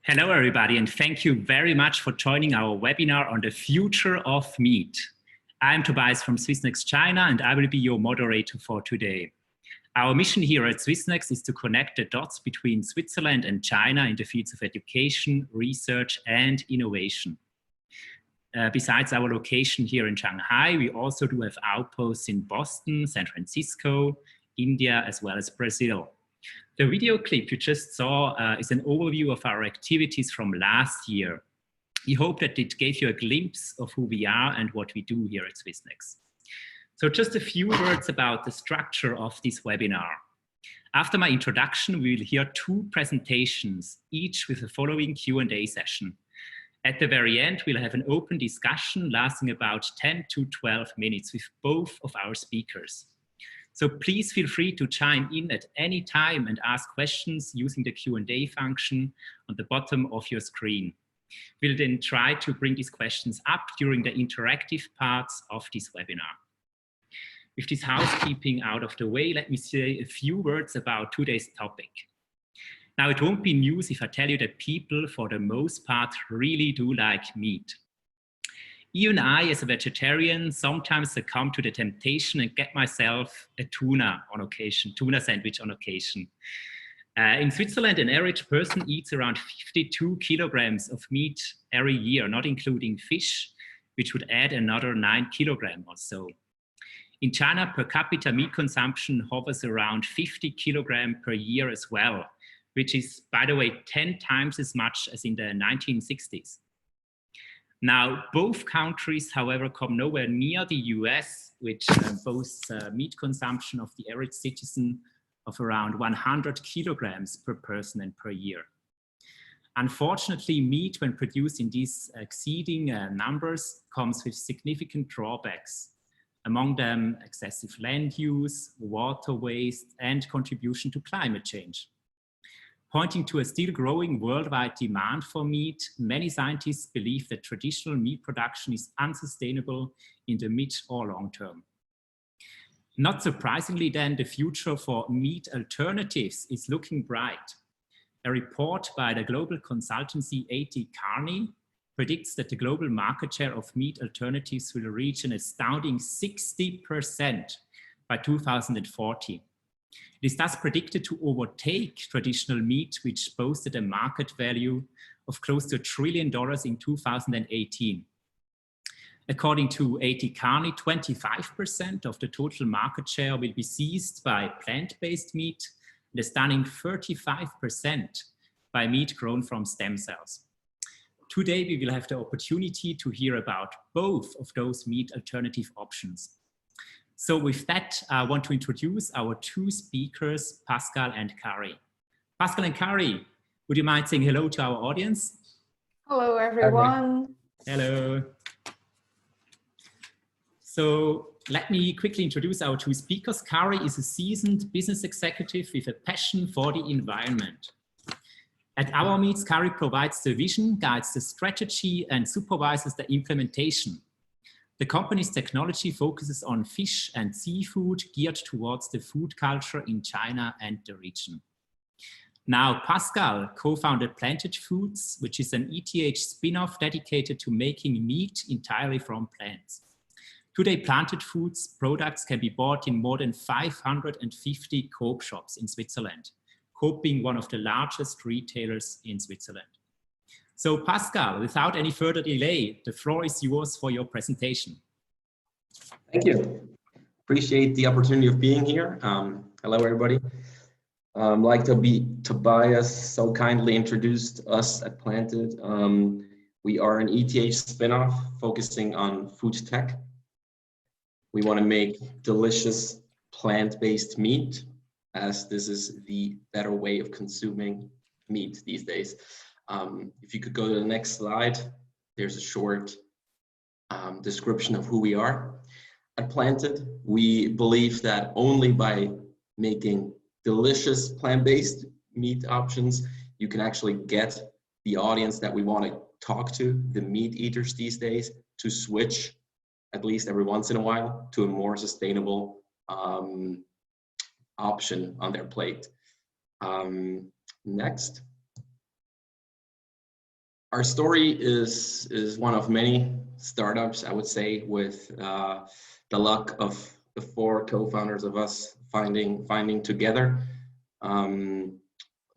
Hello, everybody, and thank you very much for joining our webinar on the future of meat. I'm Tobias from Swissnex China, and I will be your moderator for today. Our mission here at Swissnex is to connect the dots between Switzerland and China in the fields of education, research, and innovation. Besides our location here in Shanghai, we also do have outposts in Boston, San Francisco, India, as well as Brazil. The video clip you just saw is an overview of our activities from last year. We hope that it gave you a glimpse of who we are and what we do here at Swissnex. So just a few words about the structure of this webinar. After my introduction, we will hear two presentations, each with the following Q&A session. At the very end, we'll have an open discussion lasting about 10 to 12 minutes with both of our speakers. So please feel free to chime in at any time and ask questions using the Q&A function on the bottom of your screen. We'll then try to bring these questions up during the interactive parts of this webinar. With this housekeeping out of the way, let me say a few words about today's topic. Now, it won't be news if I tell you that people, for the most part, really do like meat. Even I, as a vegetarian, sometimes succumb to the temptation and get myself a tuna sandwich on occasion. In Switzerland, an average person eats around 52 kilograms of meat every year, not including fish, which would add another 9 kilograms or so. In China, per capita meat consumption hovers around 50 kilograms per year as well, which is, by the way, 10 times as much as in the 1960s. Now, both countries, however, come nowhere near the US, which boasts meat consumption of the average citizen of around 100 kilograms per person and per year. Unfortunately, meat, when produced in these exceeding numbers, comes with significant drawbacks. Among them, excessive land use, water waste, and contribution to climate change. Pointing to a still growing worldwide demand for meat, many scientists believe that traditional meat production is unsustainable in the mid or long term. Not surprisingly then, the future for meat alternatives is looking bright. A report by the global consultancy A.T. Kearney predicts that the global market share of meat alternatives will reach an astounding 60% by 2040. It is thus predicted to overtake traditional meat, which boasted a market value of close to $1 trillion in 2018. According to A.T. Kearney, 25% of the total market share will be seized by plant-based meat, and a stunning 35% by meat grown from stem cells. Today, we will have the opportunity to hear about both of those meat alternative options. So with that, I want to introduce our two speakers, Pascal and Kari. Pascal and Kari, would you mind saying hello to our audience? Hello, everyone. Hello. So let me quickly introduce our two speakers. Kari is a seasoned business executive with a passion for the environment. At Our Meats, Kari provides the vision, guides the strategy, and supervises the implementation. The company's technology focuses on fish and seafood geared towards the food culture in China and the region. Now, Pascal co-founded Planted Foods, which is an ETH spin-off dedicated to making meat entirely from plants. Today, Planted Foods products can be bought in more than 550 Coop shops in Switzerland, Coop being one of the largest retailers in Switzerland. So Pascal, without any further delay, the floor is yours for your presentation. Thank you. Appreciate the opportunity of being here. Hello, everybody. Like Tobias so kindly introduced us at Planted. We are an ETH spinoff focusing on food tech. We want to make delicious plant-based meat, as this is the better way of consuming meat these days. If you could go to the next slide, there's a short description of who we are. At Planted, we believe that only by making delicious plant-based meat options, you can actually get the audience that we want to talk to, the meat eaters these days, to switch, at least every once in a while, to a more sustainable option on their plate. Next. our story is one of many startups, I would say, with the luck of the 4 co-founders of us finding together.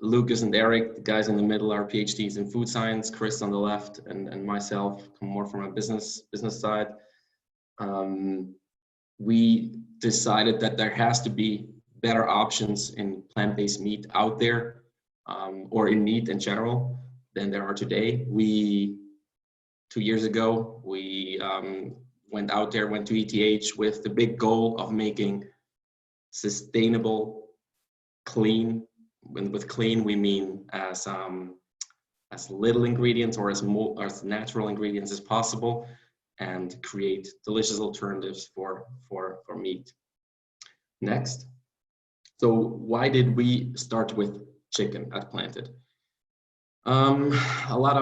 Lucas and Eric, the guys in the middle, are PhDs in food science. Chris on the left, and myself come more from a business side. We decided that there has to be better options in plant-based meat out there, or in meat in general, than there are today. 2 years ago, we went to ETH with the big goal of making sustainable, clean. And with clean, we mean as little ingredients or as natural ingredients as possible, and create delicious alternatives for meat. Next. So why did we start with chicken at Planted? A lot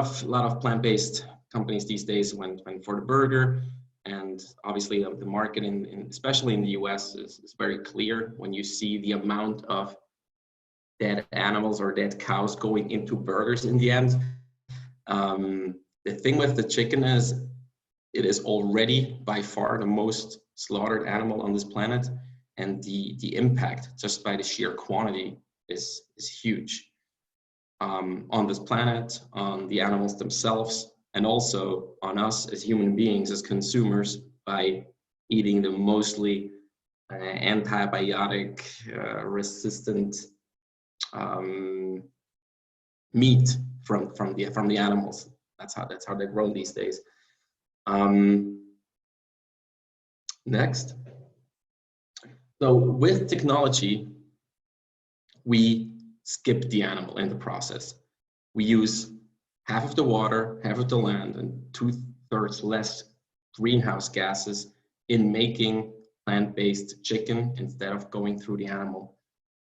of plant-based companies these days went for the burger, and obviously the market especially in the US is very clear when you see the amount of dead animals or dead cows going into burgers in the end. The thing with the chicken is it is already by far the most slaughtered animal on this planet, and the impact just by the sheer quantity is huge on this planet, on the animals themselves, and also on us as human beings, as consumers, by eating the mostly antibiotic resistant meat from the animals. That's how they're grown these days. Next. So with technology, we skip the animal in the process. We use half of the water, half of the land, and 2/3 less greenhouse gases in making plant-based chicken instead of going through the animal.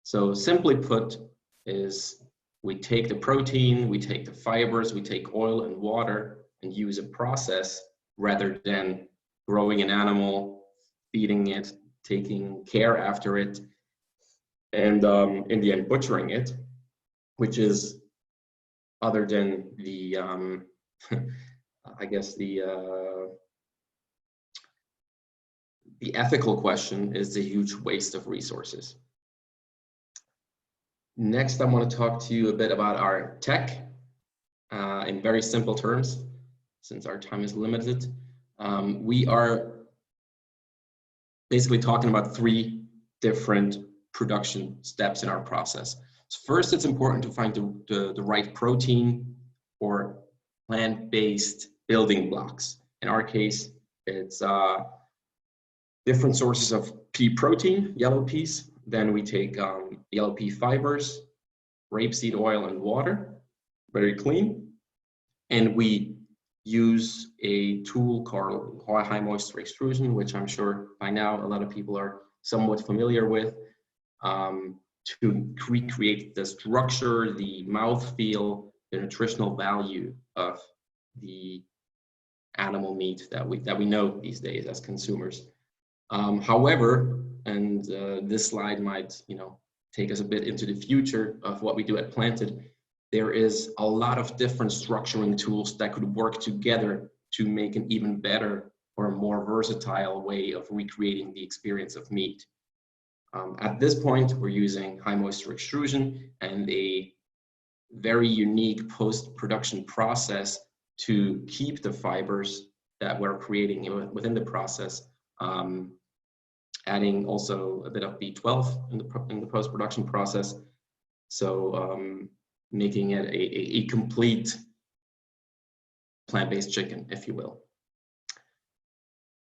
So simply put is we take the protein, we take the fibers, we take oil and water and use a process rather than growing an animal, feeding it, taking care after it, and in the end butchering it, which is, other than the I guess the ethical question, is a huge waste of resources. Next, I want to talk to you a bit about our tech in very simple terms, since our time is limited. We are basically talking about 3 different production steps in our process. So first, it's important to find the right protein or plant-based building blocks. In our case, it's different sources of pea protein, yellow peas. Then we take yellow pea fibers, rapeseed oil, and water, very clean. And we use a tool called high moisture extrusion, which I'm sure by now a lot of people are somewhat familiar with, to recreate the structure, the mouthfeel, the nutritional value of the animal meat that we know these days as consumers. However, and this slide might, take us a bit into the future of what we do at Planted, there is a lot of different structuring tools that could work together to make an even better or more versatile way of recreating the experience of meat. At this point, we're using high moisture extrusion and a very unique post-production process to keep the fibers that we're creating within the process, adding also a bit of B12 in the post-production process. So making it a complete plant-based chicken, if you will.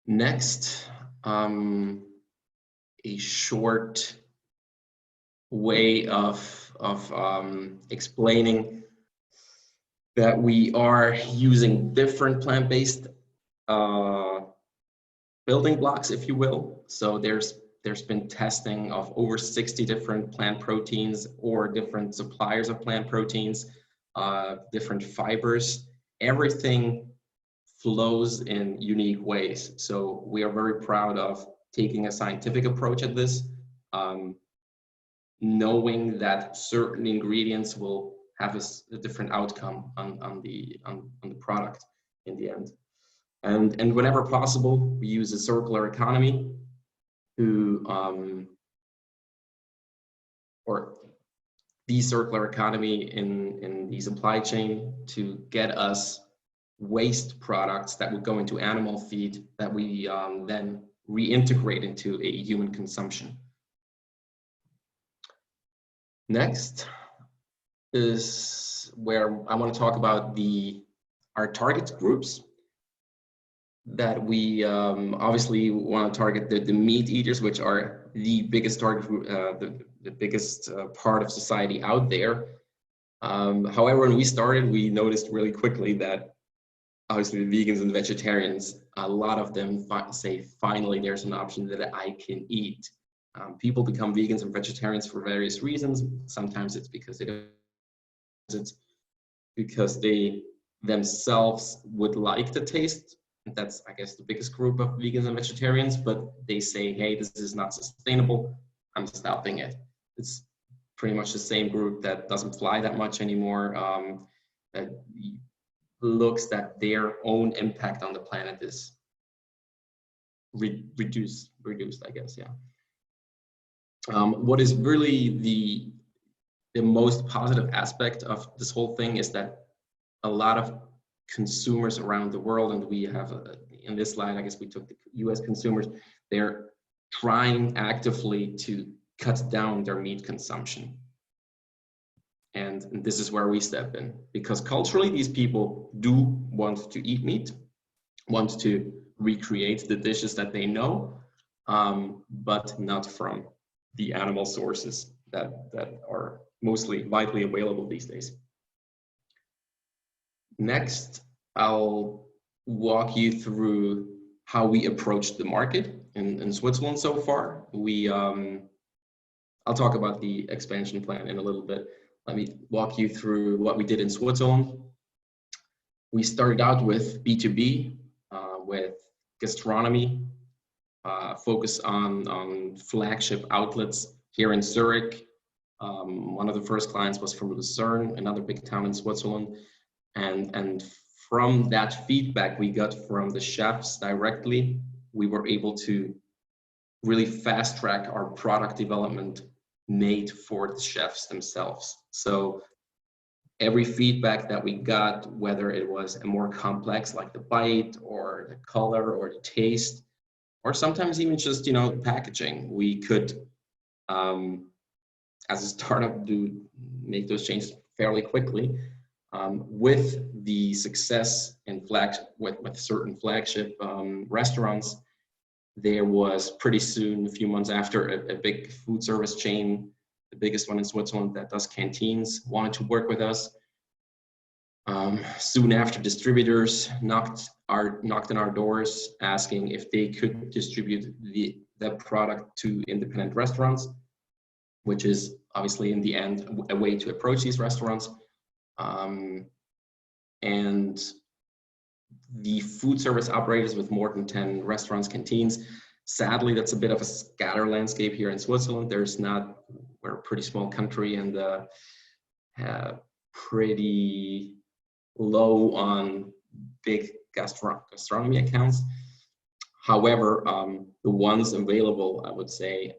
Next, a short way of explaining that we are using different plant-based building blocks, if you will. So there's been testing of over 60 different plant proteins or different suppliers of plant proteins, different fibers. Everything flows in unique ways. So we are very proud of taking a scientific approach at this, knowing that certain ingredients will have a different outcome on the product in the end. And whenever possible, we use a circular economy to or the circular economy in the supply chain to get us waste products that would go into animal feed that we then reintegrate into a human consumption. Next is where I want to talk about our target groups that we obviously want to target the meat eaters, which are the biggest target group, the biggest part of society out there. However, when we started, we noticed really quickly that obviously the vegans and the vegetarians, a lot of them say, finally, there's an option that I can eat. People become vegans and vegetarians for various reasons. Sometimes it's because they themselves would like the taste. That's, I guess, the biggest group of vegans and vegetarians, but they say, hey, this is not sustainable, I'm stopping it. It's pretty much the same group that doesn't fly that much anymore, that looks that their own impact on the planet is reduced, I guess, yeah. What is really the most positive aspect of this whole thing is that a lot of consumers around the world, and we have in this slide, I guess we took the US consumers, they're trying actively to cut down their meat consumption. And this is where we step in, because culturally these people do want to eat meat, want to recreate the dishes that they know, but not from the animal sources that are mostly widely available these days. Next, I'll walk you through how we approached the market in Switzerland so far. I'll talk about the expansion plan in a little bit. Let me walk you through what we did in Switzerland. We started out with B2B, with gastronomy, focus on flagship outlets here in Zurich. One of the first clients was from Lucerne, another big town in Switzerland. And from that feedback we got from the chefs directly, we were able to really fast track our product development made for the chefs themselves. So every feedback that we got, whether it was a more complex like the bite or the color or the taste, or sometimes even just, you know, packaging, we could, as a startup, make those changes fairly quickly. With the success in with certain flagship restaurants, there was pretty soon, a few months after, a big food service chain, the biggest one in Switzerland that does canteens, wanted to work with us. Soon after, distributors knocked on our doors asking if they could distribute that product to independent restaurants, which is obviously in the end a way to approach these restaurants. And the food service operators with more than 10 restaurants, canteens, sadly, that's a bit of a scatter landscape here in Switzerland. We're a pretty small country and pretty low on big gastronomy accounts. However, the ones available, I would say,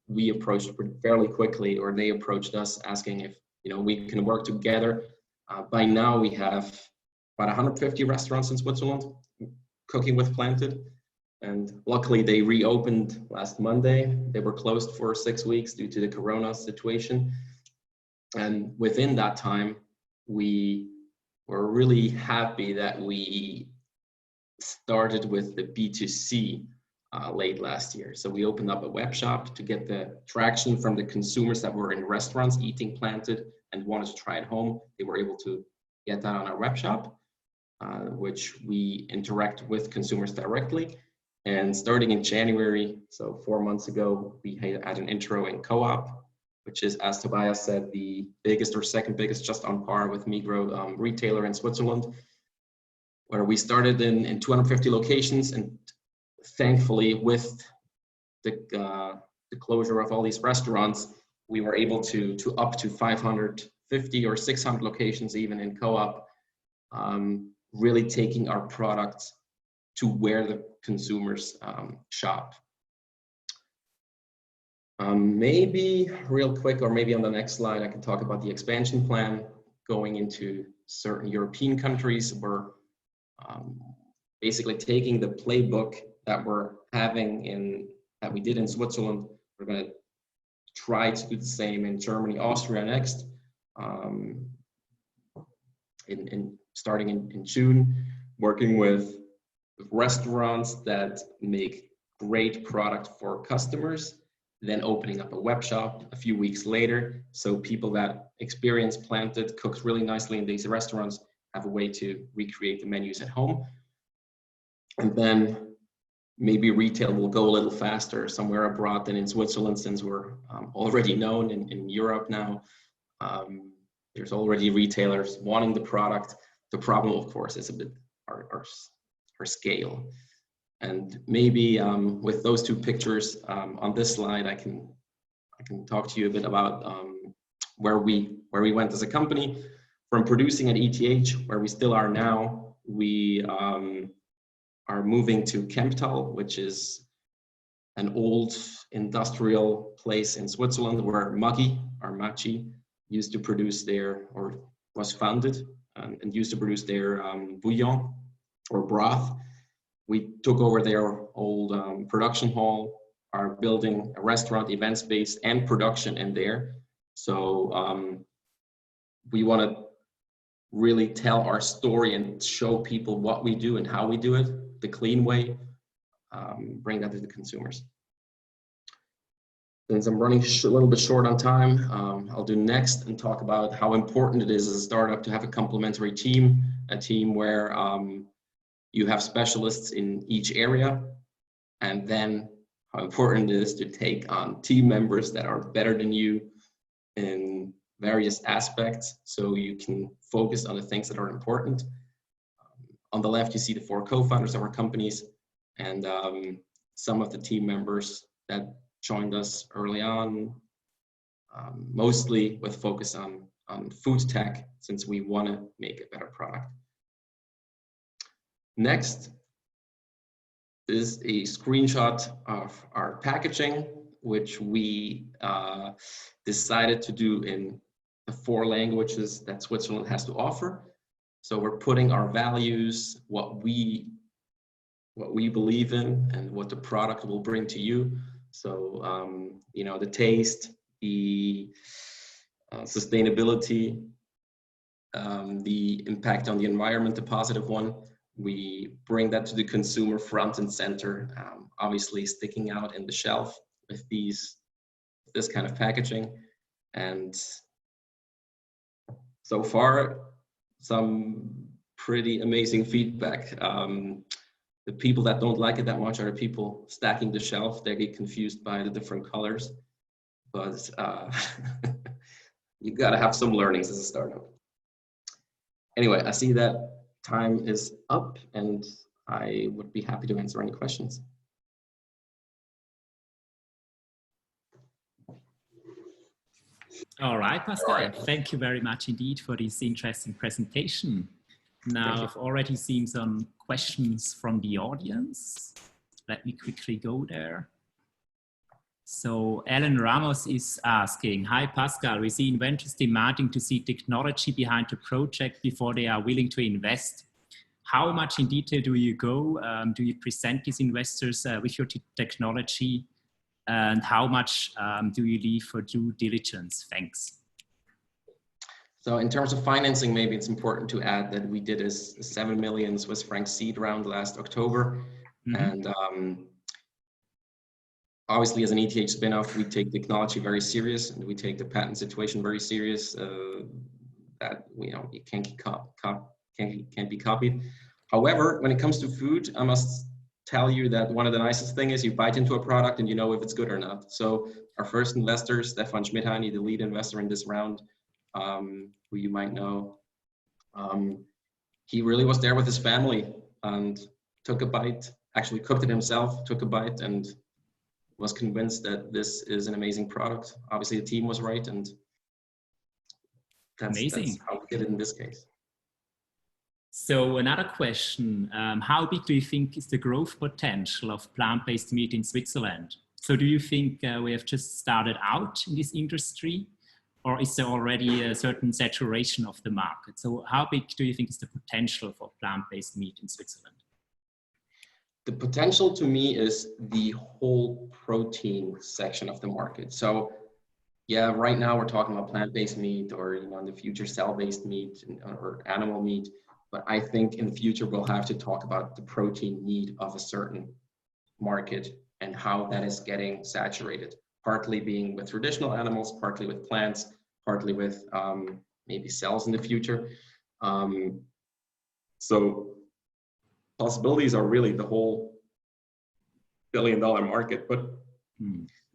we approached fairly quickly, or they approached us asking if, you know, we can work together. By now we have about 150 restaurants in Switzerland cooking with Planted, and luckily they reopened last Monday. They were closed for 6 weeks due to the Corona situation, and within that time we were really happy that we started with the B2C late last year. So we opened up a web shop to get the traction from the consumers that were in restaurants eating Planted and wanted to try it home. They were able to get that on our web shop, which we interact with consumers directly. And starting in January, so 4 months ago, we had an intro in Co-op, which is, as Tobias said, the biggest or second biggest, just on par with Migros, retailer in Switzerland, where we started in 250 locations. And thankfully, with the closure of all these restaurants, we were able to up to 500 50 or 600 locations even in co-op, really taking our products to where the consumers shop. Maybe real quick, or maybe on the next slide, I can talk about the expansion plan going into certain European countries. We're basically taking the playbook that we're having that we did in Switzerland. We're going to try to do the same in Germany, Austria next, starting in June, working with restaurants that make great product for customers, then opening up a web shop a few weeks later, so people that experience planted, cooked really nicely in these restaurants have a way to recreate the menus at home. And then maybe retail will go a little faster somewhere abroad than in Switzerland, since we're already known in Europe now. There's already retailers wanting the product. The problem, of course, is a bit our scale. And maybe with those two pictures on this slide, I can talk to you a bit about where we went as a company. From producing at ETH, where we still are now, we are moving to Kemptal, which is an old industrial place in Switzerland where Machi used to produce or was founded and used to produce their bouillon or broth. We took over their old production hall, are building a restaurant, event space, and production in there. So we want to really tell our story and show people what we do and how we do it, the clean way, bring that to the consumers. Since I'm running a little bit short on time, I'll do next and talk about how important it is as a startup to have a complementary team, a team where you have specialists in each area, and then how important it is to take on team members that are better than you in various aspects, so you can focus on the things that are important. On the left, you see the 4 co-founders of our companies and some of the team members that joined us early on, mostly with focus on food tech, since we want to make a better product. Next is a screenshot of our packaging, which we decided to do in the 4 languages that Switzerland has to offer. So we're putting our values, what we believe in, and what the product will bring to you. So you know, the taste, the sustainability, the impact on the environment, the positive one. We bring that to the consumer front and center, obviously sticking out in the shelf with this kind of packaging. And so far, some pretty amazing feedback. The people that don't like it that much are the people stacking the shelf. They get confused by the different colors, but you gotta have some learnings as a startup. Anyway, I see that time is up, and I would be happy to answer any questions. All right, Pascal, thank you very much indeed for this interesting presentation. Now, I've already seen some questions from the audience. Let me quickly go there. So Alan Ramos is asking, hi Pascal, we see inventors demanding to see technology behind the project before they are willing to invest. How much in detail do you go? Do you present these investors with your technology? And how much do you leave for due diligence? Thanks. So in terms of financing, maybe it's important to add that we did a 7 million Swiss franc seed round last October. Mm-hmm. And obviously as an ETH spin-off, we take technology very serious, and we take the patent situation very serious, that it can't be copied. However, when it comes to food, I must tell you that one of the nicest things is you bite into a product and you know if it's good or not. So our first investor, Stefan Schmidheiny, the lead investor in this round, who you might know, he really was there with his family and took a bite, actually cooked it himself, took a bite, and was convinced that this is an amazing product. Obviously the team was right, and Amazing. How we did it in this case. So another question, how big do you think is the growth potential of plant-based meat in Switzerland? So do you think we have just started out in this industry, or is there already a certain saturation of the market? So how big do you think is the potential for plant-based meat in Switzerland? The potential to me is the whole protein section of the market. So yeah, right now we're talking about plant-based meat, or in the future cell-based meat or animal meat. But I think in the future we'll have to talk about the protein need of a certain market and how that is getting saturated, partly being with traditional animals, partly with plants, partly with maybe cells in the future. So possibilities are really the whole billion-dollar market, but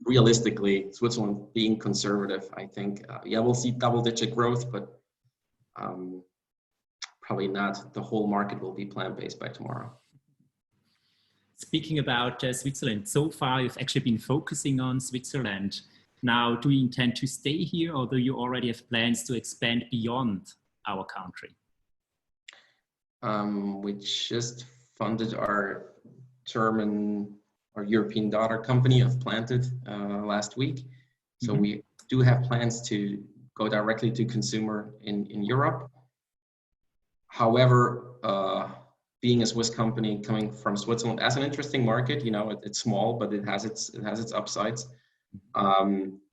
realistically, Switzerland being conservative, I think, yeah, we'll see double-digit growth, but probably not the whole market will be plant-based by tomorrow. Speaking about Switzerland, so far you've actually been focusing on Switzerland. Now, do you intend to stay here, or do you already have plans to expand beyond our country? We just funded our European daughter company of Planted last week. So we do have plans to go directly to consumer in Europe. However, being a Swiss company coming from Switzerland as an interesting market, it's small, but it has its upsides.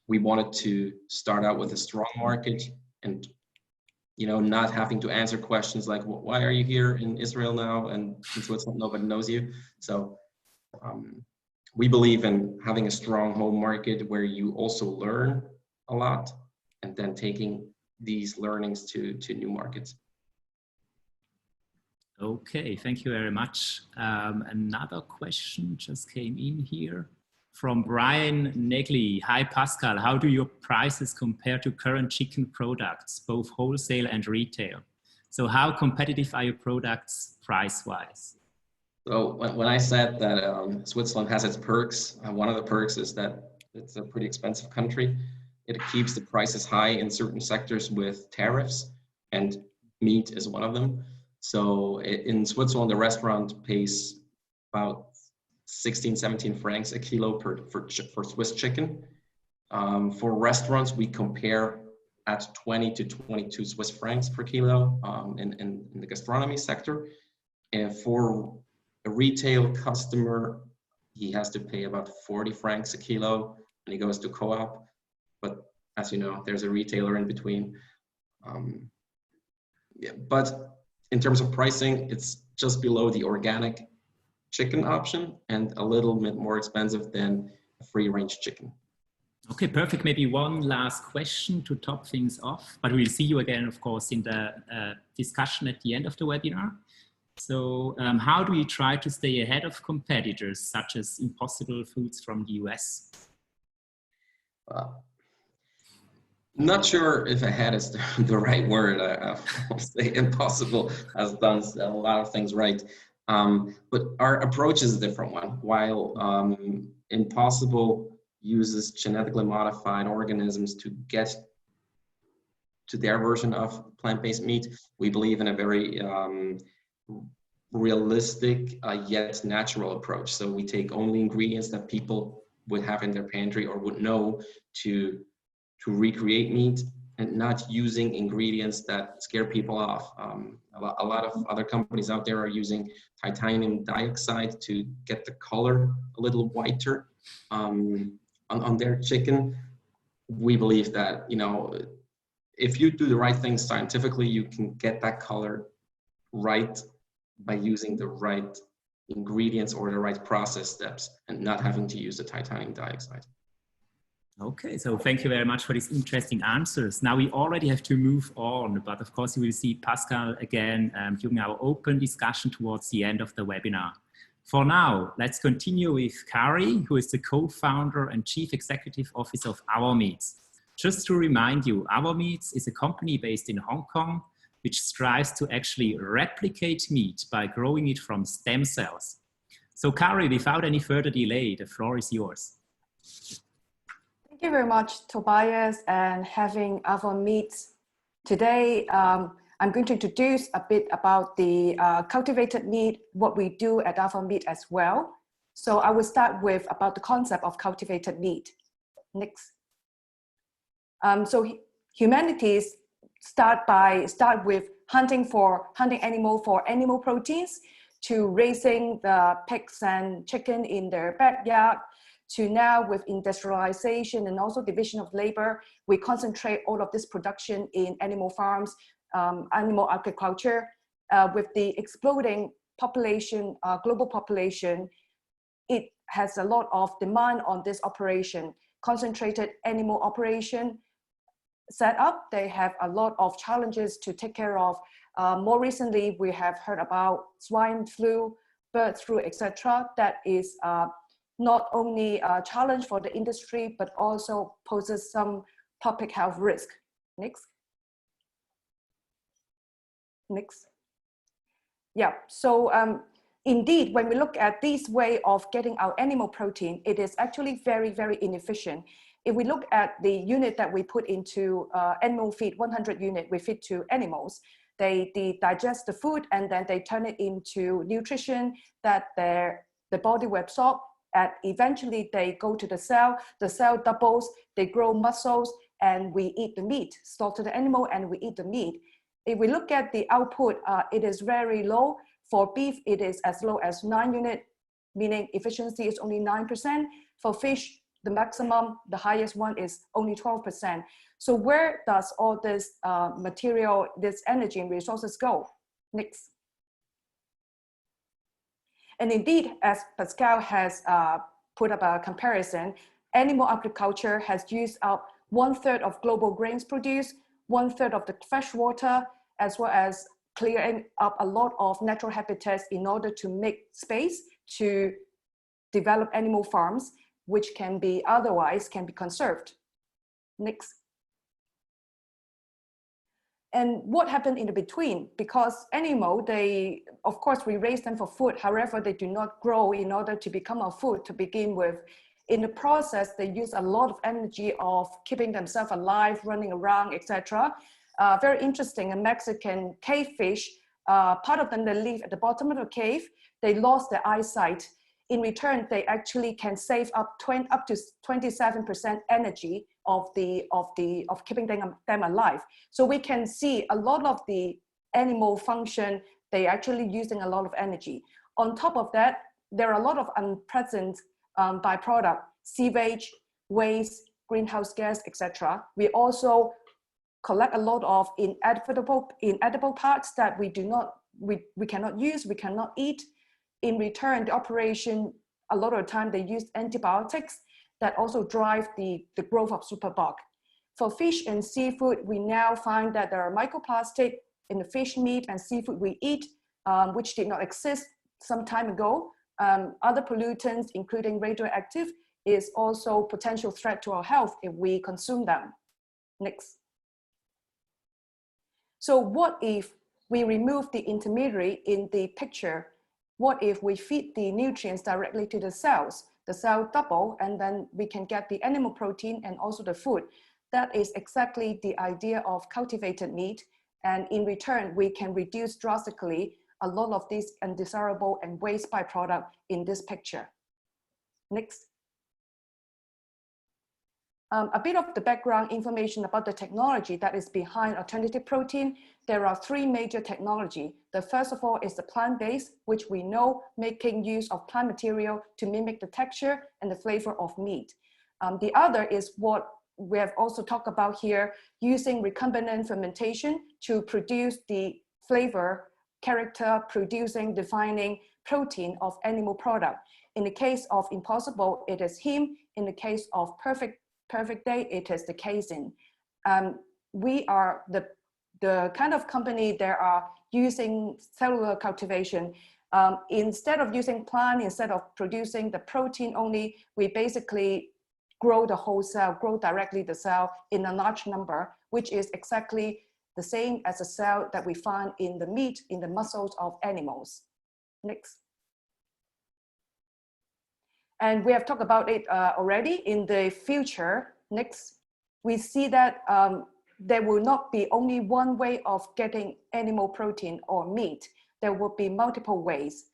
We wanted to start out with a strong market and not having to answer questions like, why are you here in Israel now, and in Switzerland nobody knows you. So we believe in having a strong home market where you also learn a lot and then taking these learnings to new markets. Okay, thank you very much. Another question just came in here from Brian Negley. Hi, Pascal. How do your prices compare to current chicken products, both wholesale and retail? So how competitive are your products price-wise? So when I said that Switzerland has its perks, one of the perks is that it's a pretty expensive country. It keeps the prices high in certain sectors with tariffs, and meat is one of them. So in Switzerland, the restaurant pays about 16, 17 francs a kilo for Swiss chicken. For restaurants, we compare at 20 to 22 Swiss francs per kilo in the gastronomy sector. And for a retail customer, he has to pay about 40 francs a kilo when he goes to co-op. But as you know, there's a retailer in between. But in terms of pricing, it's just below the organic chicken option and a little bit more expensive than a free-range chicken. Okay, perfect. Maybe one last question to top things off, but we'll see you again, of course, in the discussion at the end of the webinar. So how do you try to stay ahead of competitors such as Impossible Foods from the US? Not sure if ahead is the right word. I'll say Impossible has done a lot of things right. But our approach is a different one. While Impossible uses genetically modified organisms to get to their version of plant-based meat, we believe in a very realistic yet natural approach. So we take only ingredients that people would have in their pantry or would know to recreate meat, and not using ingredients that scare people off. A lot of other companies out there are using titanium dioxide to get the color a little whiter on their chicken. We believe that, if you do the right things scientifically, you can get that color right by using the right ingredients or the right process steps and not having to use the titanium dioxide. Okay, so thank you very much for these interesting answers. Now we already have to move on, but of course you will see Pascal again during our open discussion towards the end of the webinar. For now, let's continue with Kari, who is the co-founder and chief executive officer of Our Meats. Just to remind you, Our Meats is a company based in Hong Kong, which strives to actually replicate meat by growing it from stem cells. So Kari, without any further delay, the floor is yours. Thank you very much, Tobias, and having Our Meats Today, I'm going to introduce a bit about the cultivated meat, what we do at Alpha Meat as well. So I will start with about the concept of cultivated meat. Next. So humanities start with hunting animal for animal proteins, to raising the pigs and chicken in their backyard, to now with industrialization and also division of labor, we concentrate all of this production in animal farms, animal agriculture. With the exploding population, global population, it has a lot of demand on this operation. Concentrated animal operation set up, they have a lot of challenges to take care of. More recently, we have heard about swine flu, bird flu, etc. That is not only a challenge for the industry, but also poses some public health risk. Next. Next. Yeah, so indeed, when we look at this way of getting our animal protein, it is actually very, very inefficient. If we look at the unit that we put into animal feed, 100 unit we feed to animals, they digest the food and then they turn it into nutrition that the body will absorb, and eventually they go to the cell doubles, they grow muscles, and we eat the meat, slaughter the animal and we eat the meat. If we look at the output, it is very low. For beef, it is as low as 9 units, meaning efficiency is only 9%. For fish, the maximum, the highest one is only 12%. So where does all this material, this energy and resources go? Next. And indeed, as Pascal has put up a comparison, animal agriculture has used up 1/3 of global grains produced, 1/3 of the fresh water, as well as clearing up a lot of natural habitats in order to make space to develop animal farms, which can be conserved. Next. And what happened in the between? Because animal, of course, we raise them for food. However, they do not grow in order to become our food to begin with. In the process, they use a lot of energy of keeping themselves alive, running around, etc. Very interesting, a Mexican cave fish, part of them, they live at the bottom of the cave. They lost their eyesight. In return, they actually can save up to 27% energy of keeping them alive. So we can see a lot of the animal function, they actually using a lot of energy. On top of that, there are a lot of unpleasant byproduct, sewage, waste, greenhouse gas, etc. We also collect a lot of inedible parts that we cannot use, we cannot eat. In return, the operation, a lot of the time they use antibiotics that also drive the growth of superbug. For fish and seafood, we now find that there are microplastic in the fish meat and seafood we eat, which did not exist some time ago. Other pollutants, including radioactive, is also potential threat to our health if we consume them. Next. So what if we remove the intermediary in the picture? What if we feed the nutrients directly to the cells? The cell double, and then we can get the animal protein and also the food. That is exactly the idea of cultivated meat. And in return, we can reduce drastically a lot of these undesirable and waste byproduct in this picture. Next. A bit of the background information about the technology that is behind alternative protein. There are 3 major technology. The first of all is the plant-based, which we know making use of plant material to mimic the texture and the flavor of meat. The other is what we have also talked about here, using recombinant fermentation to produce the flavor, character, defining protein of animal product. In the case of Impossible, it is heme. In the case of Perfect Day, it is the casein. We are the kind of company that are using cellular cultivation. Instead of using plant, instead of producing the protein only, we basically grow the whole cell, grow directly the cell in a large number, which is exactly the same as a cell that we find in the meat, in the muscles of animals. Next. And we have talked about it already. In the future, next, we see that there will not be only one way of getting animal protein or meat. There will be multiple ways.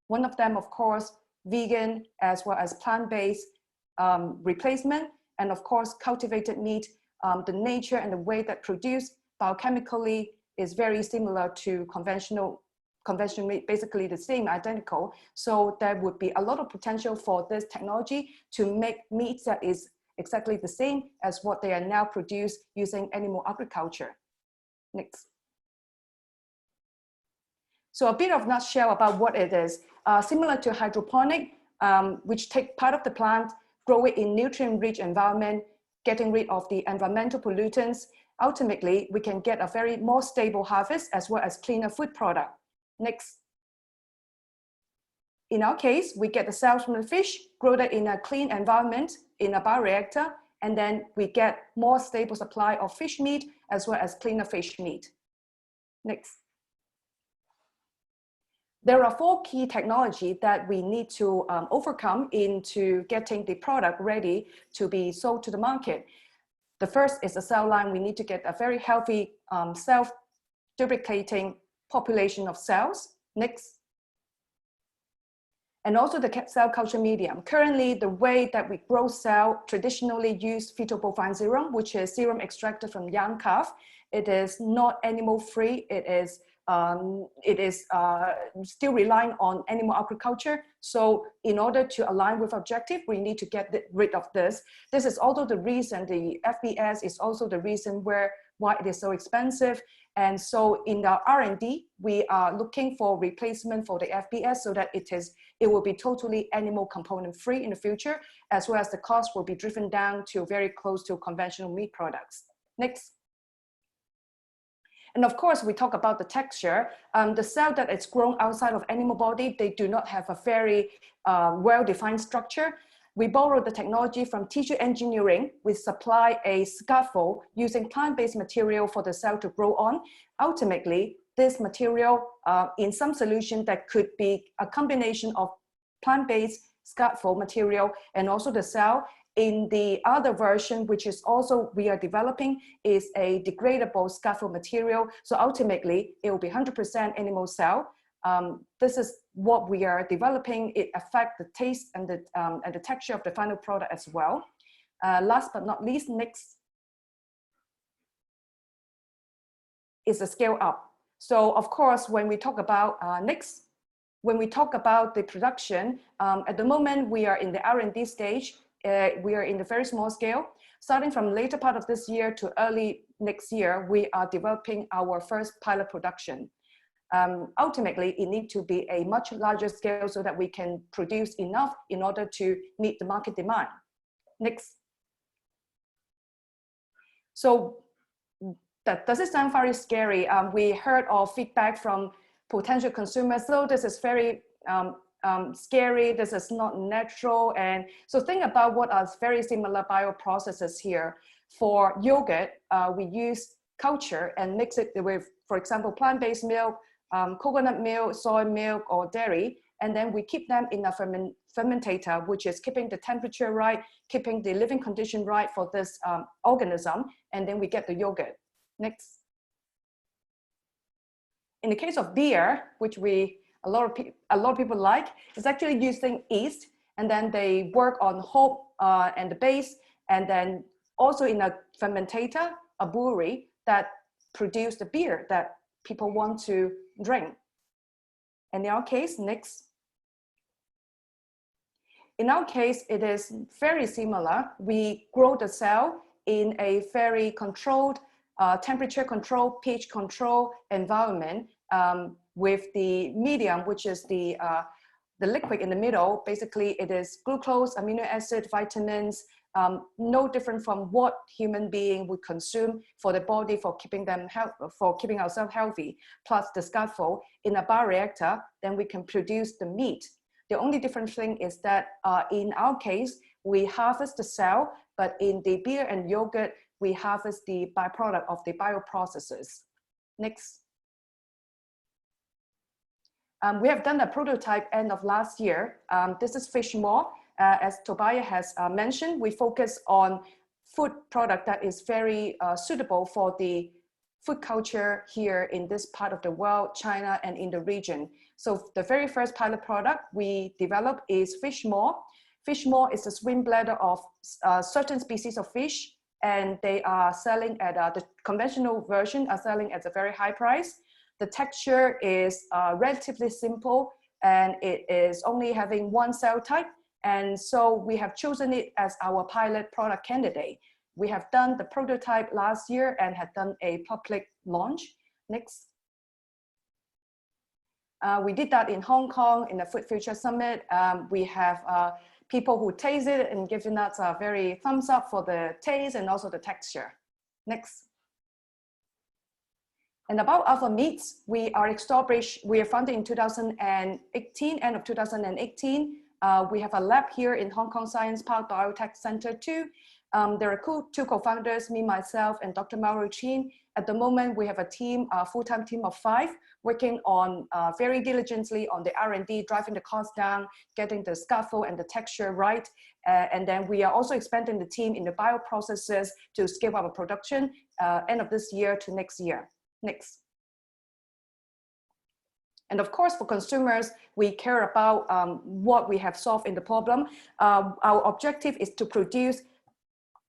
One of them, of course, vegan as well as plant-based replacement, and of course, cultivated meat. The nature and the way that produced biochemically is very similar to conventional meat, basically the same, identical. So there would be a lot of potential for this technology to make meat that is exactly the same as what they are now produced using animal agriculture. Next. So a bit of nutshell about what it is. Similar to hydroponic, which take part of the plant, grow it in nutrient-rich environment, getting rid of the environmental pollutants. Ultimately, we can get a very more stable harvest as well as cleaner food product. Next. In our case, we get the cells from the fish, grow that in a clean environment in a bioreactor, and then we get more stable supply of fish meat as well as cleaner fish meat. Next. There are 4 key technologies that we need to overcome into getting the product ready to be sold to the market. The first is the cell line. We need to get a very healthy self-duplicating population of cells. Next. And also the cell culture medium. Currently, the way that we grow cell traditionally use fetal bovine serum, which is serum extracted from young calf. It is not animal-free. It is still relying on animal agriculture. So in order to align with objective, we need to get rid of this. This is also the reason the FBS is also the reason why it is so expensive. And so in our R&D, we are looking for replacement for the FBS so that it will be totally animal component free in the future, as well as the cost will be driven down to very close to conventional meat products. Next. And of course, we talk about the texture. The cell that is grown outside of animal body, they do not have a very well-defined structure. We borrow the technology from tissue engineering. We supply a scaffold using plant-based material for the cell to grow on. Ultimately, this material in some solution that could be a combination of plant-based scaffold material and also the cell. In the other version, which is also we are developing, is a degradable scaffold material. So ultimately, it will be 100% animal cell. This is what we are developing. It affects the taste and the texture of the final product as well. Last but not least, next is a scale up. So of course, when we talk about when we talk about the production, at the moment we are in the R&D stage. We are in the very small scale. Starting from later part of this year to early next year, we are developing our first pilot production. Ultimately, it needs to be a much larger scale so that we can produce enough in order to meet the market demand. Next. So does it sound very scary? We heard of feedback from potential consumers, so this is very scary, this is not natural. And so think about what are very similar bioprocesses here. For yogurt, we use culture and mix it with, for example, plant-based milk, coconut milk, soy milk, or dairy, and then we keep them in a fermentator, which is keeping the temperature right, keeping the living condition right for this organism, and then we get the yogurt. Next. In the case of beer, which a lot of people like, it's actually using yeast, and then they work on hop and the base, and then also in a fermentator, a brewery that produce the beer that people want to drink. And in our case, next. In our case, it is very similar. We grow the cell in a very controlled, temperature control, pH control environment with the medium, which is the liquid in the middle. Basically, it is glucose, amino acid, vitamins, no different from what human being would consume for the body for keeping ourselves healthy, plus the scaffold in a bioreactor, then we can produce the meat. The only different thing is that in our case, we harvest the cell, but in the beer and yogurt, we harvest the byproduct of the bioprocesses. Next. We have done a prototype end of last year. This is fish maw. As Tobias has mentioned, we focus on food product that is very suitable for the food culture here in this part of the world, China, and in the region. So the very first pilot product we developed is fish maw. Fish maw is a swim bladder of certain species of fish, and they are selling at the conventional version are selling at a very high price. The texture is relatively simple, and it is only having one cell type. And so we have chosen it as our pilot product candidate. We have done the prototype last year and had done a public launch. Next. We did that in Hong Kong in the Food Future Summit. We have people who taste it and given us a very thumbs up for the taste and also the texture. Next. And about our meats, we are established, we are founded in 2018, end of 2018. We have a lab here in Hong Kong Science Park Biotech Center too. There are two co-founders, me, myself, and Dr. Mauro Chin. At the moment, we have a team, a full-time team of 5, working on very diligently on the R&D, driving the cost down, getting the scaffold and the texture right. And then we are also expanding the team in the bioprocesses to scale up our production end of this year to next year. Next. And of course, for consumers, we care about what we have solved in the problem. Our objective is to produce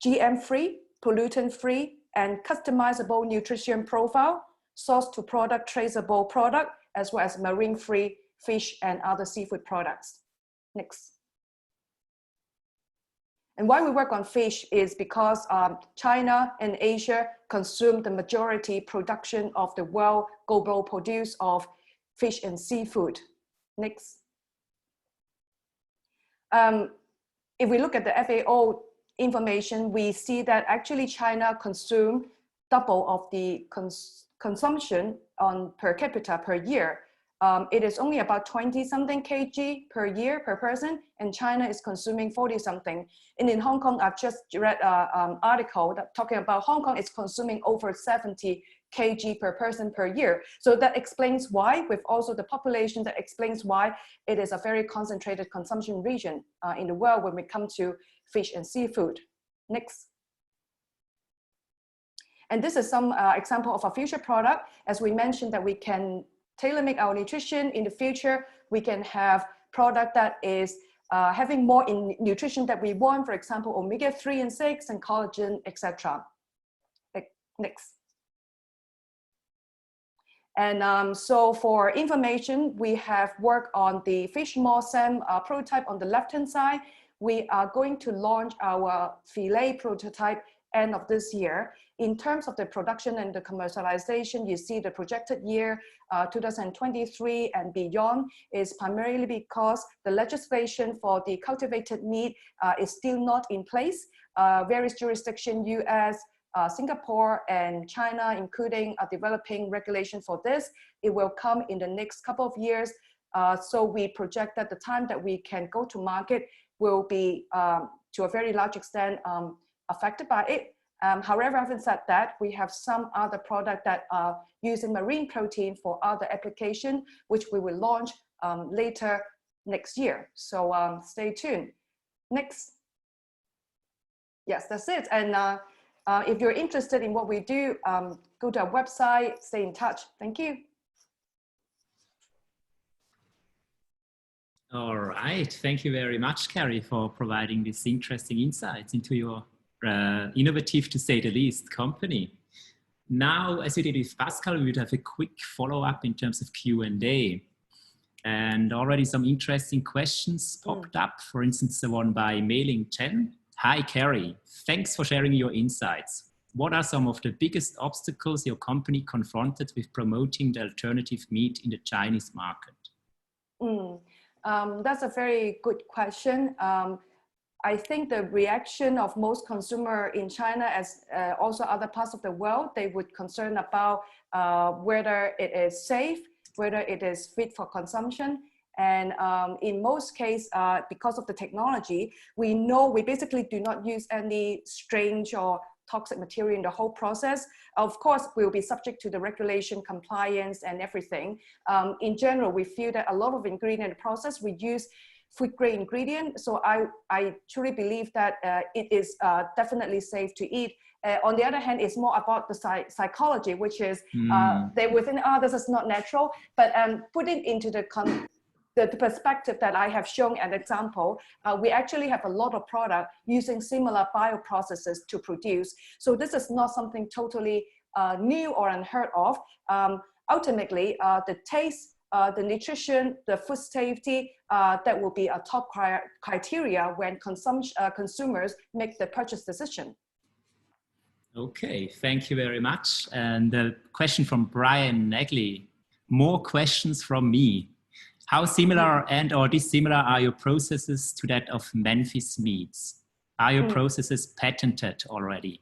GM-free, pollutant-free, and customizable nutrition profile, source to product traceable product, as well as marine-free fish and other seafood products. Next. And why we work on fish is because China and Asia consume the majority production of the world global produce of fish and seafood. Next. If we look at the FAO information, we see that actually China consumes double of the consumption on per capita per year. It is only about 20-something kg per year per person, and China is consuming 40-something. And in Hong Kong, I've just read an article that talking about Hong Kong is consuming over 70 kg per person per year. So that explains why, with also the population, that explains why it is a very concentrated consumption region in the world when we come to fish and seafood. Next. And this is some example of a future product. As we mentioned that we can tailor make our nutrition in the future, we can have product that is having more in nutrition that we want, for example, omega-3 and 6 and collagen, etc. Next. And so for information, we have worked on the fish maw SAM prototype on the left-hand side. We are going to launch our fillet prototype end of this year. In terms of the production and the commercialization, you see the projected year 2023 and beyond is primarily because the legislation for the cultivated meat is still not in place. Various jurisdictions, US, Singapore and China, including a developing regulation for this. It will come in the next couple of years. So we project that the time that we can go to market will be to a very large extent affected by it. However, having said that, we have some other product that are using marine protein for other application, which we will launch later next year. So stay tuned. Next. Yes, that's it. And if you're interested in what we do, go to our website, stay in touch. Thank you. All right. Thank you very much, Carrie, for providing these interesting insights into your innovative, to say the least, company. Now, as we did with Pascal, we would have a quick follow-up in terms of Q&A. And already some interesting questions popped up. For instance, the one by Mailing Chen. Hi, Carrie. Thanks for sharing your insights. What are some of the biggest obstacles your company confronted with promoting the alternative meat in the Chinese market? That's a very good question. I think the reaction of most consumers in China, as also other parts of the world, they would concern about whether it is safe, whether it is fit for consumption. And in most cases, because of the technology, we know we basically do not use any strange or toxic material in the whole process. Of course, we'll be subject to the regulation, compliance, and everything. In general, we feel that a lot of ingredient process we use food grade ingredient. So I truly believe that it is definitely safe to eat. On the other hand, it's more about the psychology, which is they within, this is not natural, but putting into the perspective that I have shown an example, we actually have a lot of product using similar bioprocesses to produce. So this is not something totally new or unheard of. Ultimately, the taste, the nutrition, the food safety, that will be a top criteria when consumers make the purchase decision. Okay, thank you very much. And a question from Brian Negley. More questions from me. How similar and or dissimilar are your processes to that of Memphis meats? Are your processes patented already?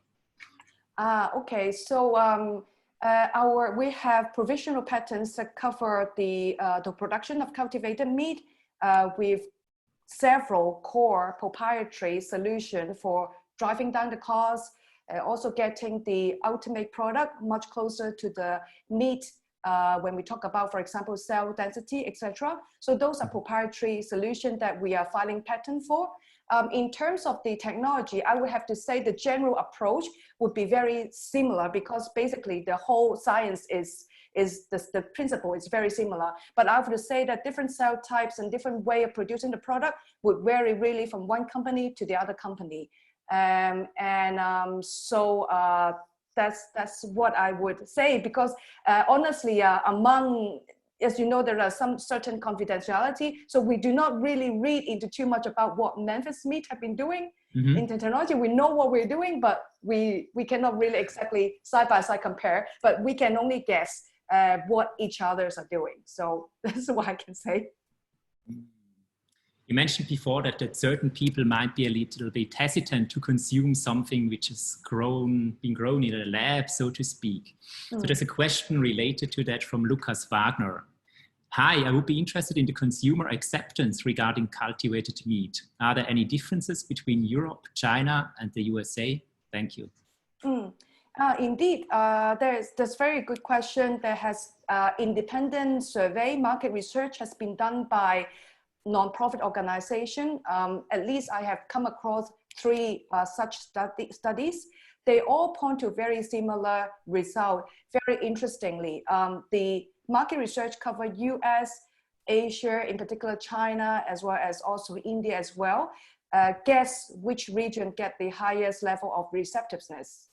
Okay, so we have provisional patents that cover the production of cultivated meat with several core proprietary solutions for driving down the cost, also getting the ultimate product much closer to the meat when we talk about, for example, cell density, etc. So those are proprietary solutions that we are filing patent for. In terms of the technology, I would have to say the general approach would be very similar, because basically the whole science is the principle is very similar. But I have to say that different cell types and different way of producing the product would vary really from one company to the other company. So that's what I would say, because honestly, among, as you know, there are some certain confidentiality. So we do not really read into too much about what Memphis meat have been doing in technology. We know what we're doing, but we cannot really exactly side by side compare, but we can only guess what each others are doing. So that's what I can say. You mentioned before that certain people might be a little bit hesitant to consume something which is been grown in a lab, so to speak. So there's a question related to that from Lucas Wagner. Hi, I would be interested in the consumer acceptance regarding cultivated meat. Are there any differences between Europe, China, and the USA? Thank you. Indeed, that's a very good question. There has independent survey, market research has been done by non-profit organization. At least I have come across 3 such studies. They all point to very similar result. Very interestingly, the market research covered US, Asia, in particular China, as well as also India as well. Guess which region get the highest level of receptiveness?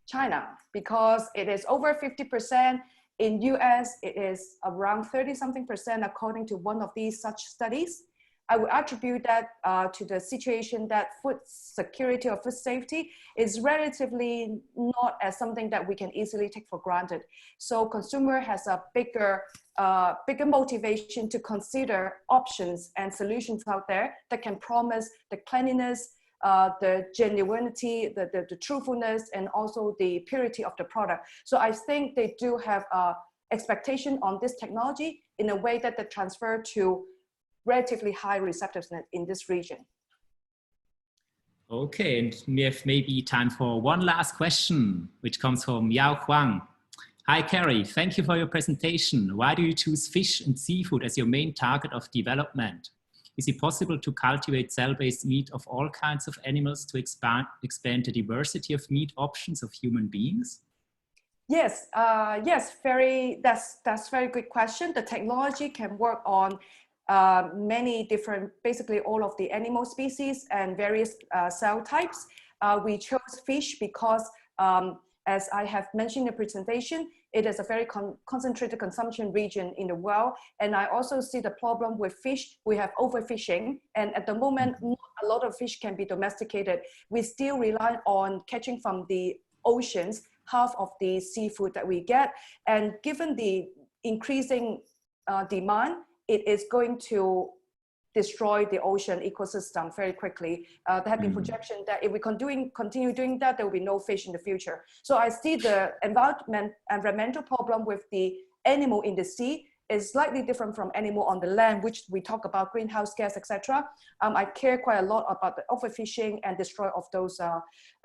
China, because it is over 50%. In US, it is around 30-something% according to one of these such studies. I would attribute that to the situation that food security or food safety is relatively not as something that we can easily take for granted. So consumer has a bigger motivation to consider options and solutions out there that can promise the cleanliness, the genuinity, the truthfulness, and also the purity of the product. So I think they do have expectation on this technology in a way that they transfer to relatively high receptiveness in this region. Okay, and we have maybe time for one last question, which comes from Yao Huang. Hi, Carrie. Thank you for your presentation. Why do you choose fish and seafood as your main target of development? Is it possible to cultivate cell-based meat of all kinds of animals to expand the diversity of meat options of human beings? Yes, yes, that's very good question. The technology can work on many different, basically all of the animal species and various cell types. We chose fish because, as I have mentioned in the presentation, it is a very concentrated consumption region in the world. And I also see the problem with fish. We have overfishing. And at the moment, not a lot of fish can be domesticated. We still rely on catching from the oceans, half of the seafood that we get. And given the increasing demand, it is going to destroy the ocean ecosystem very quickly. There have been projections that if we continue doing that, there will be no fish in the future. So I see the environmental problem with the animal in the sea is slightly different from animal on the land, which we talk about greenhouse gas, etc. I care quite a lot about the overfishing and destroy of those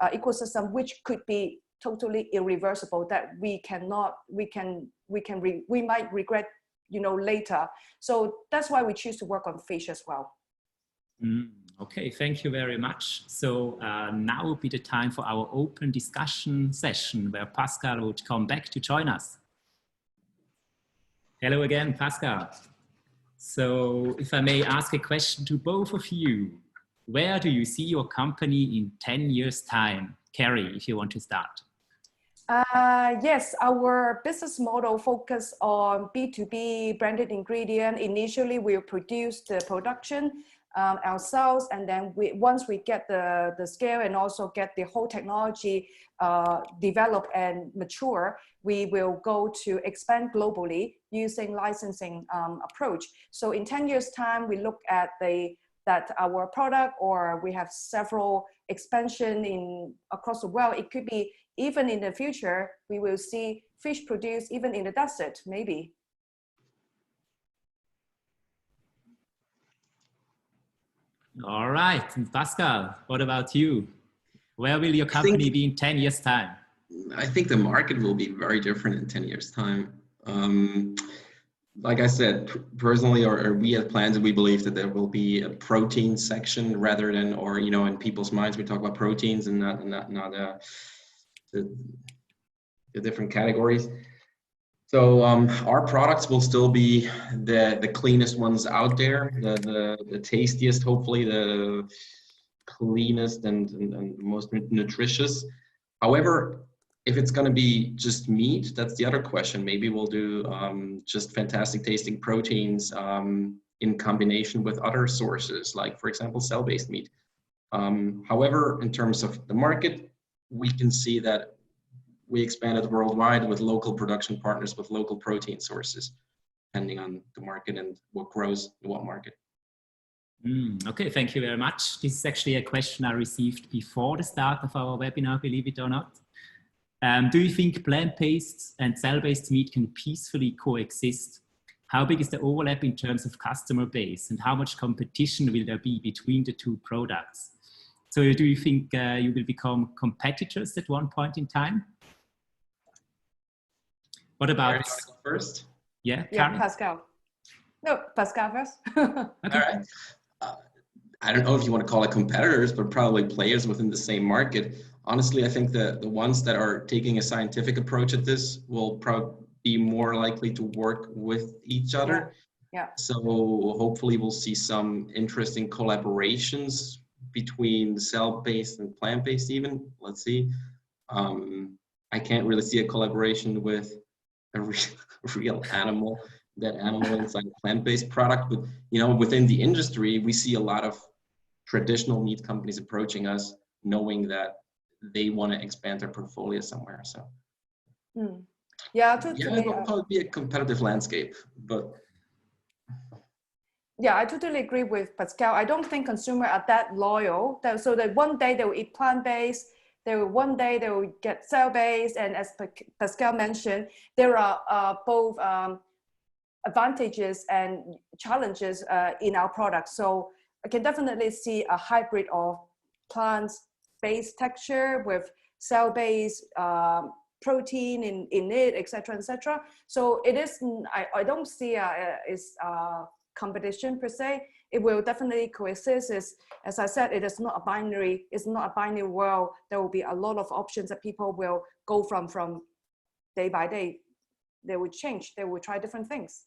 ecosystem, which could be totally irreversible, that we might regret, later. So that's why we choose to work on fish as well. Okay, thank you very much. So now will be the time for our open discussion session where Pascal would come back to join us. Hello again, Pascal. So if I may ask a question to both of you, where do you see your company in 10 years' time? Carrie, if you want to start. Yes, our business model focus on B2B branded ingredient. Initially, we'll produce the production ourselves, and then once we get the scale and also get the whole technology developed and mature, we will go to expand globally using licensing approach. So in 10 years' time, we look at that our product, or we have several expansion across the world. It could be even in the future, we will see fish produced even in the desert, maybe. All right, and Pascal, what about you? Where will your company be in 10 years' time? I think the market will be very different in 10 years' time. Like I said, personally, or we at Planted, we believe that there will be a protein section rather than, or you know, in people's minds we talk about proteins and not the different categories. So our products will still be the cleanest ones out there, the tastiest, hopefully the cleanest and most nutritious. However, if it's going to be just meat, that's the other question. Maybe we'll do just fantastic tasting proteins in combination with other sources, like for example, cell-based meat. However, in terms of the market, we can see that we expanded worldwide with local production partners with local protein sources, depending on the market and what grows in what market. Okay, thank you very much. This is actually a question I received before the start of our webinar, believe it or not. Do you think plant-based and cell-based meat can peacefully coexist? How big is the overlap in terms of customer base, and how much competition will there be between the two products? So do you think you will become competitors at one point in time? What about first? Yeah, Pascal. No, Pascal first. Okay. All right. I don't know if you want to call it competitors, but probably players within the same market. Honestly, I think the ones that are taking a scientific approach at this will probably be more likely to work with each other. Yeah. So hopefully we'll see some interesting collaborations between cell-based and plant-based even. Let's see. I can't really see a collaboration with a real animal, that animal inside a plant-based product. But you know, within the industry, we see a lot of traditional meat companies approaching us, knowing that they want to expand their portfolio somewhere. So yeah, totally. It'll probably be a competitive landscape, but yeah, I totally agree with Pascal. I don't think consumers are that loyal. So that one day they will eat plant-based, one day they will get cell-based, and as Pascal mentioned, there are both advantages and challenges in our product. So I can definitely see a hybrid of plant-based texture with cell-based protein in it, etc., etc. So it is. I don't see it's competition per se. It will definitely coexist. As I said, it is not a binary. It's not a binary world. There will be a lot of options that people will go from day by day. They will change. They will try different things.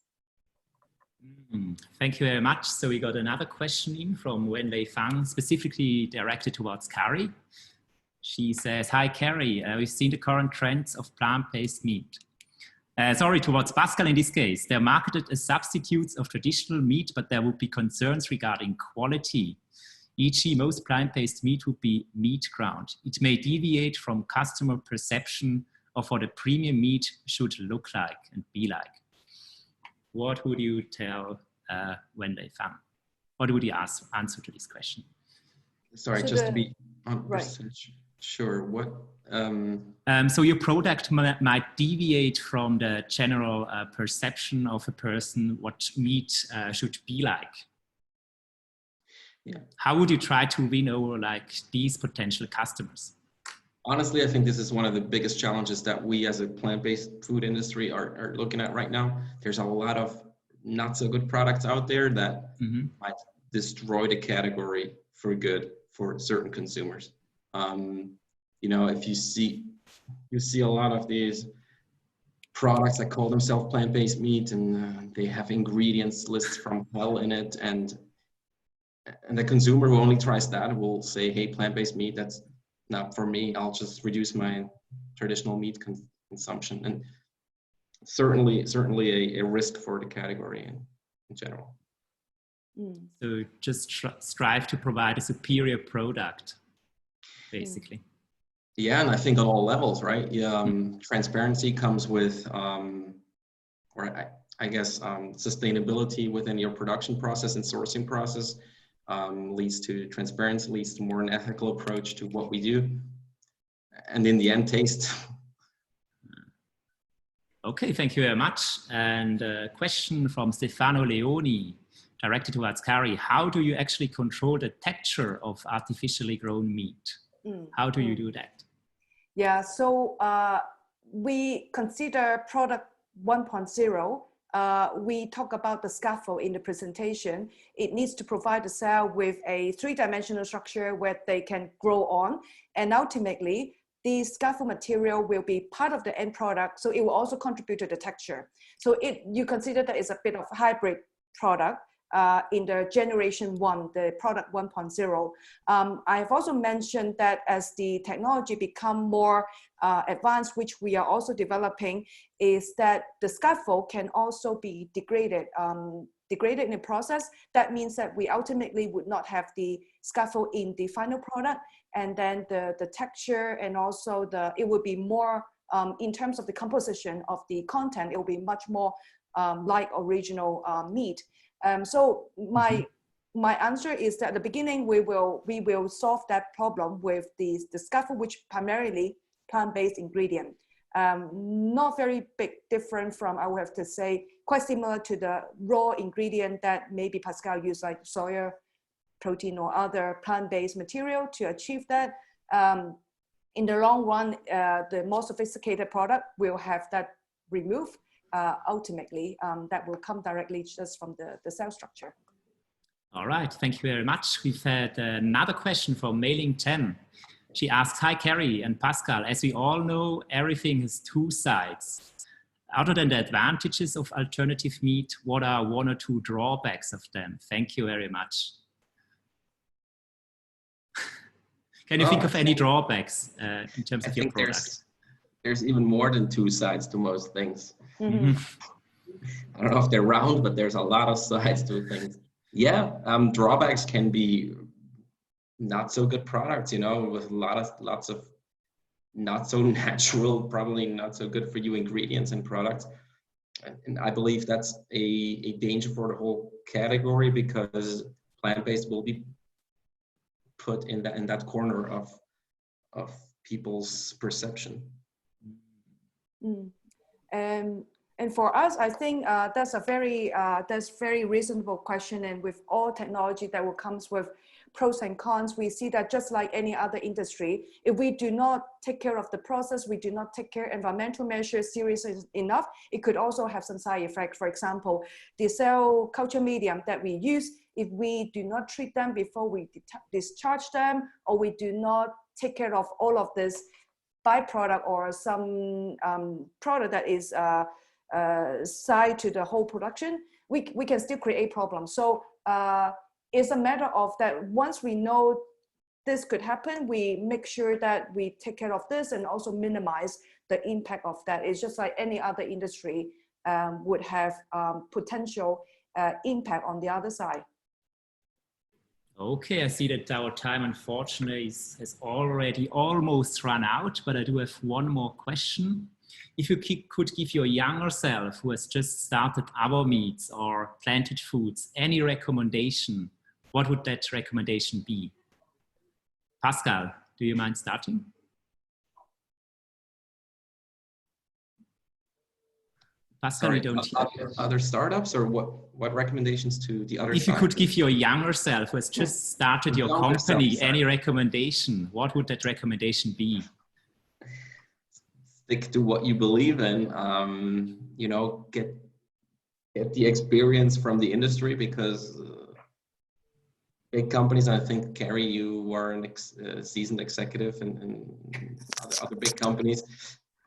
Thank you very much. So we got another question in from Wenlei Fang, specifically directed towards Carrie. She says, "Hi Carrie, we've seen the current trends of plant-based meat. Towards Pascal in this case. They're marketed as substitutes of traditional meat, but there would be concerns regarding quality. E.g., most plant-based meat would be meat ground. It may deviate from customer perception of what a premium meat should look like and be like." What would you tell Wenlei Fang? What would you answer to this question? Sorry, So just to be 100% right. sure. What? So your product might deviate from the general perception of a person what meat should be like. Yeah. How would you try to win over like these potential customers? Honestly, I think this is one of the biggest challenges that we as a plant-based food industry are looking at right now. There's a lot of not so good products out there that might destroy the category for good for certain consumers. You know, if you see a lot of these products that call themselves plant-based meat, and they have ingredients lists from hell in it, and the consumer who only tries that will say, hey, plant-based meat, that's not for me, I'll just reduce my traditional meat consumption. And certainly a risk for the category in general. So just strive to provide a superior product, basically. Yeah, and I think on all levels, right? Transparency comes with, or I guess sustainability within your production process and sourcing process leads to transparency, leads to more an ethical approach to what we do, and in the end, taste. Okay, thank you very much. And a question from Stefano Leoni, directed towards Kari. How do you actually control the texture of artificially grown meat? How do you do that? Yeah, so we consider product 1.0. We talk about the scaffold in the presentation. It needs to provide the cell with a three-dimensional structure where they can grow on. And ultimately, the scaffold material will be part of the end product. So it will also contribute to the texture. So you consider that it's a bit of a hybrid product. In the generation 1, the product 1.0. I have also mentioned that as the technology become more advanced, which we are also developing, is that the scaffold can also be degraded in the process. That means that we ultimately would not have the scaffold in the final product, and then the texture and also it would be more, in terms of the composition of the content, it will be much more like original meat. So my answer is that at the beginning we will solve that problem with the scaffold, which primarily plant-based ingredient. Not very big different from, I would have to say, quite similar to the raw ingredient that maybe Pascal used, like soya protein or other plant-based material to achieve that. In the long run, the more sophisticated product will have that removed. Ultimately, that will come directly just from the cell structure. All right, thank you very much. We've had another question from Mailing 10. She asks, hi, Kari and Pascal. As we all know, everything has two sides. Other than the advantages of alternative meat, what are one or two drawbacks of them? Thank you very much. Can you think of any drawbacks in terms of your product? There's even more than two sides to most things. Mm-hmm. I don't know if they're round, but there's a lot of sides to things. Yeah, drawbacks can be not so good products, you know, with lots of not so natural, probably not so good for you ingredients and products. And I believe that's a danger for the whole category, because plant-based will be put in that corner of people's perception. And for us, I think that's very reasonable question. And with all technology that will comes with pros and cons, we see that just like any other industry, if we do not take care of the process, we do not take care environmental measures seriously enough, it could also have some side effects. For example, the cell culture medium that we use, if we do not treat them before we discharge them, or we do not take care of all of this byproduct or some product that is side to the whole production, we can still create problems. So it's a matter of that once we know this could happen, we make sure that we take care of this and also minimize the impact of that. It's just like any other industry would have potential impact on the other side. Okay, I see that our time, unfortunately, has already almost run out, but I do have one more question. If you could give your younger self who has just started other meats or planted foods any recommendation, what would that recommendation be? Pascal, do you mind starting? Pascal, Sorry, we don't hear. Other startups, or what recommendations to the other If you could give your younger self who has just started your company any recommendation, what would that recommendation be? Stick to what you believe in. You know, get the experience from the industry, because big companies. I think, Carrie, you were a seasoned executive in other big companies.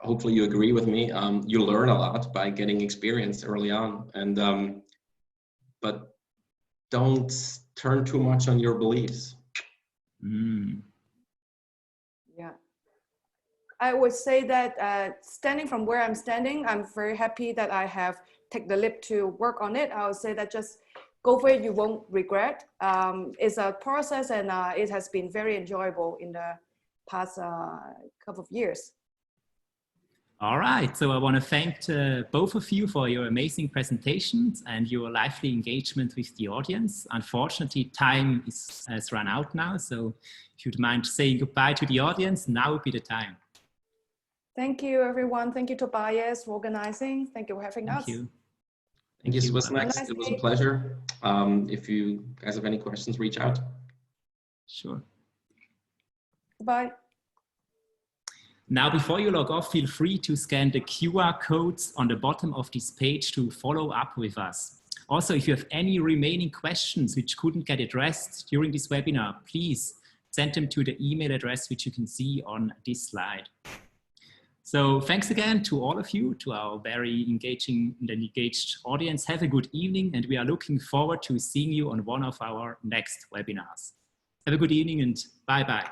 Hopefully you agree with me. You learn a lot by getting experience early on, and but don't turn too much on your beliefs. Yeah, I would say that standing from where I'm standing, I'm very happy that I have taken the leap to work on it. I would say that just go for it, you won't regret. It's a process, and it has been very enjoyable in the past couple of years. All right, so I want to thank both of you for your amazing presentations and your lively engagement with the audience. Unfortunately, time has run out now, so if you'd mind saying goodbye to the audience, now would be the time. Thank you, everyone. Thank you, Tobias, for organizing. Thank you for having us. Thank you. Thank you, Swiss Next. It was a pleasure. If you guys have any questions, reach out. Sure. Bye. Now, before you log off, feel free to scan the QR codes on the bottom of this page to follow up with us. Also, if you have any remaining questions which couldn't get addressed during this webinar, please send them to the email address which you can see on this slide. So thanks again to all of you, to our very engaging and engaged audience. Have a good evening, and we are looking forward to seeing you on one of our next webinars. Have a good evening and bye-bye.